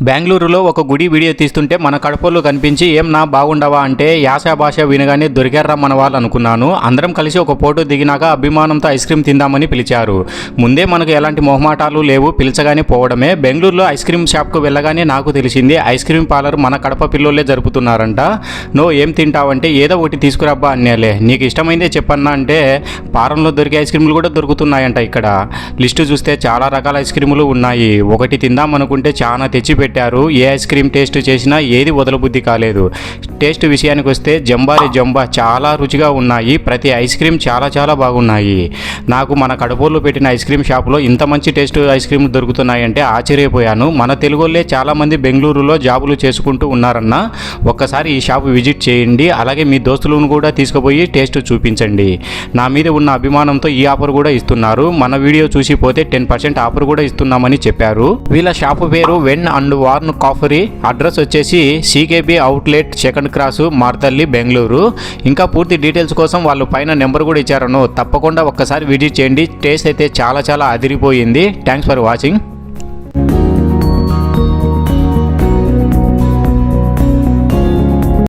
బెంగళూరులో ఒక గుడి వీడియో తీస్తుంటే మన కడపలో కనిపించి ఏం నా బాగుండవా అంటే యాస భాష వినగానే దొరికారా మన వాళ్ళు అనుకున్నాను. అందరం కలిసి ఒక ఫోటో దిగినాక అభిమానంతో ఐస్ క్రీమ్ తిందామని పిలిచారు. ముందే మనకు ఎలాంటి మొహమాటాలు లేవు, పిలిచగానే పోవడమే. బెంగళూరులో ఐస్ క్రీమ్ షాప్కు వెళ్ళగానే నాకు తెలిసింది ఐస్ క్రీమ్ పార్లర్ మన కడప పిల్లోళ్ళే జరుపుతున్నారంట. నో ఏం తింటావంటే ఏదో ఒకటి తీసుకురాబ్బా అన్నేలే, నీకు ఇష్టమైందే చెప్పన్నా అంటే పారంలో దొరికే ఐస్ క్రీములు కూడా దొరుకుతున్నాయంట. ఇక్కడ లిస్టు చూస్తే చాలా రకాల ఐస్ క్రీములు ఉన్నాయి. ఒకటి తిందాం అనుకుంటే చాలా తెచ్చి పెట్టారు. ఏ ఐస్ క్రీమ్ టేస్ట్ చేసినా ఏది వదలబుద్ధి కాలేదు. టేస్ట్ విషయానికి వస్తే జంబారే జంబా చాలా రుచిగా ఉన్నాయి. ప్రతి ఐస్ క్రీమ్ చాలా చాలా బాగున్నాయి. నాకు మన కడపలో పెట్టిన ఐస్ క్రీమ్ షాప్లో ఇంత మంచి టేస్ట్ ఐస్ క్రీమ్ దొరుకుతున్నాయంటే ఆశ్చర్యపోయాను. మన తెలుగోళ్ళే చాలామంది బెంగళూరులో జాబులు చేసుకుంటూ ఉన్నారన్న. ఒక్కసారి ఈ షాప్ విజిట్ చేయండి. అలాగే మీ దోస్తులను కూడా తీసుకుపోయి టేస్ట్ చూపించండి. నా మీద ఉన్న అభిమానంతో ఈ ఆఫర్ కూడా ఇస్తున్నారు. మన వీడియో చూసి పోతే 10% ఆఫర్ కూడా ఇస్తున్నామని చెప్పారు. వీళ్ళ షాపు పేరు వెన్ అండ్ వార్న్ కాఫరీ. అడ్రస్ వచ్చేసి CKB outlet second cross Marathahalli Bengaluru. ఇంకా పూర్తి డీటెయిల్స్ కోసం వాళ్ళు పైన నెంబర్ కూడా ఇచ్చారను. తప్పకుండా ఒక్కసారి విజిట్ చేయండి. టేస్ట్ అయితే చాలా చాలా అదిరిపోయింది. Thanks for watching.